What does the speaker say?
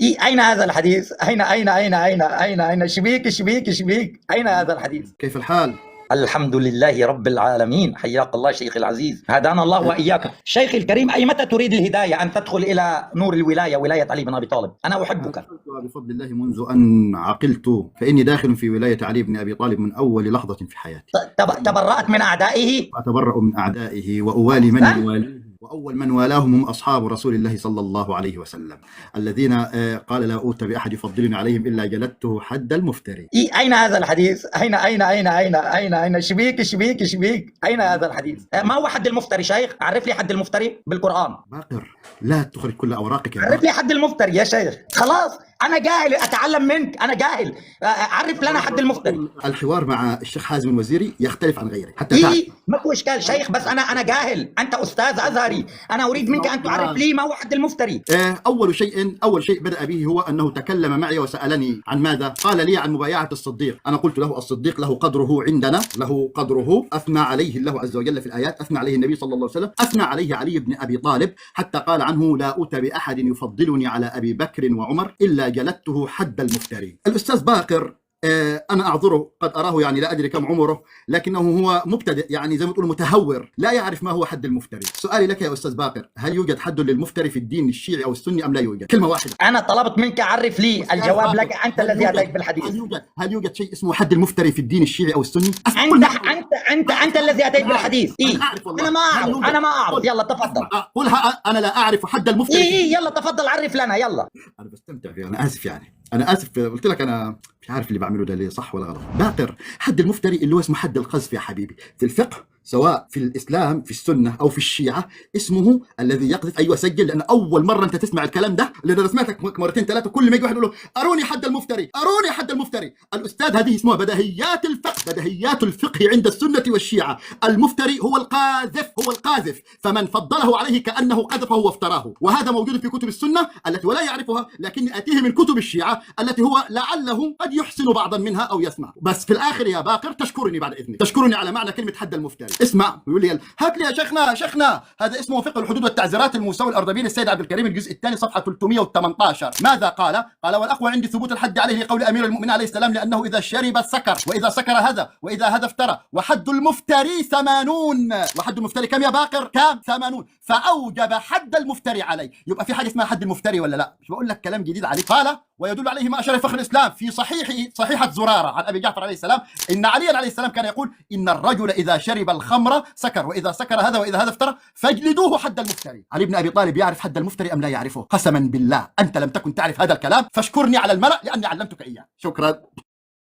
أين هذا الحديث؟ أين شبيك أين هذا الحديث؟ كيف الحال؟ الحمد لله رب العالمين. حياك الله شيخي العزيز، هدانا الله وإياك. شيخي الكريم، أي متى تريد الهداية أن تدخل إلى نور الولاية، ولاية علي بن أبي طالب؟ أنا أحبك. بفضل الله منذ أن عقلت فإني داخل في ولاية علي بن أبي طالب من أول لحظة في حياتي. تبرأت من أعدائه؟ أتبرأ من أعدائه وأوالي من يواليه، وأول من والاهم هم أصحاب رسول الله صلى الله عليه وسلم الذين قال لا أوت بأحد يفضلني عليهم إلا جلدته حد المفتري. أين هذا الحديث؟ أين شبيك أين هذا الحديث؟ ما هو حد المفتري شيخ؟ عرف لي حد المفتري بالقرآن. باقر، لا تخرج كل أوراقك يا عرف لي حد المفتري يا شيخ. خلاص أنا جاهل أتعلم منك، أنا جاهل. عرف لنا حد المفتري. الحوار مع الشيخ حازم الوزيري يختلف عن غيره حتى تعرف. ما هو إشكال شيخ، بس أنا جاهل، أنت أستاذ أزهري، أنا أريد منك أن تعرف لي ما هو حد المفتري. أول شيء بدأ به هو أنه تكلم معي وسألني عن ماذا؟ قال لي عن مبايعة الصديق. أنا قلت له الصديق له قدره عندنا، له قدره أثنى عليه الله عز وجل في الآيات، أثنى عليه النبي صلى الله عليه وسلم، أثنى عليه علي بن أبي طالب حتى قال عنه لا أوت بأحد يفضلني على أبي بكر وعمر إلا جلدته حد المفتري. الأستاذ باقر أنا أعذره، قد أراه يعني لا أدري كم عمره، لكنه هو مبتدئ، يعني زي ما تقول متهور، لا يعرف ما هو حد المفتري. سؤالي لك يا أستاذ باقر، هل يوجد حد للمفتري في الدين الشيعي أو السني أم لا يوجد؟ كلمة واحدة. أنا طلبت منك عرف لي، الجواب لك، أنت الذي أتيت بالحديث. هل يوجد شيء اسمه حد المفتري في الدين الشيعي أو السني؟ أنت الذي أتيت بالحديث. أنا ما أعرف. يلا تفضل. قلها أنا لا أعرف حد المفتري. يلا تفضل عرف لنا يلا. أنا بستمتع فيه، أنا آسف يعني، أنا آسف، قلت لك أنا مش عارف اللي بعمله ده ليه صح ولا غلط. باقر، حد المفتري اللي هو اسمه حد القذف يا حبيبي في الفقه، سواء في الإسلام في السنة أو في الشيعة، اسمه الذي يقذف. أيوة سجل، لأن أول مرة أنت تسمع الكلام ده، لأن أنا سمعتك مرتين ثلاثة، كل ما يجي واحد يقول له أروني حد المفتري، أروني حد المفتري. الأستاذ هذه اسمها بدهيات الفقه، بدهيات الفقه عند السنة والشيعة. المفتري هو القاذف، فمن فضله عليه كأنه قذفه وافتراه، وهذا موجود في كتب السنة التي ولا يعرفها، لكني أتيه من كتب الشيعة التي هو لعله قد يحسن بعضا منها أو يسمع. بس في الآخر يا باقر تشكرني بعد إذنك، تشكرني على معنى كلمة حد المفتري. اسمع، يقول لي هات لي يا شيخنا هذا اسمه فقه الحدود والتعزيرات الموسوي الأردبيلي السيد عبد الكريم الجزء الثاني صفحة 318. ماذا قال؟ قال والأقوى عندي ثبوت الحد عليه لقول أمير المؤمنين عليه السلام، لأنه إذا شرب سكر، وإذا سكر هذا، وإذا هذا افترى، وحد المفتري 80. وحد المفتري كم يا باقر؟ كم؟ 80. فأوجب حد المفتري عليه. يبقى في حاجة اسمها حد المفتري ولا لا؟ مش بقول لك كلام جديد عليك. قال ويدل عليه ما أشار فخر الإسلام في صحيحة زرارة عن أبي جعفر عليه السلام، إن عليا عليه السلام كان يقول إن الرجل إذا شرب الخمر سكر، وإذا سكر هذا، وإذا هذا افترى فاجلدوه حد المفتري. علي بن أبي طالب يعرف حد المفتري أم لا يعرفه؟ قسما بالله أنت لم تكن تعرف هذا الكلام، فاشكرني على الملأ لأني علمتك إياه. شكرا.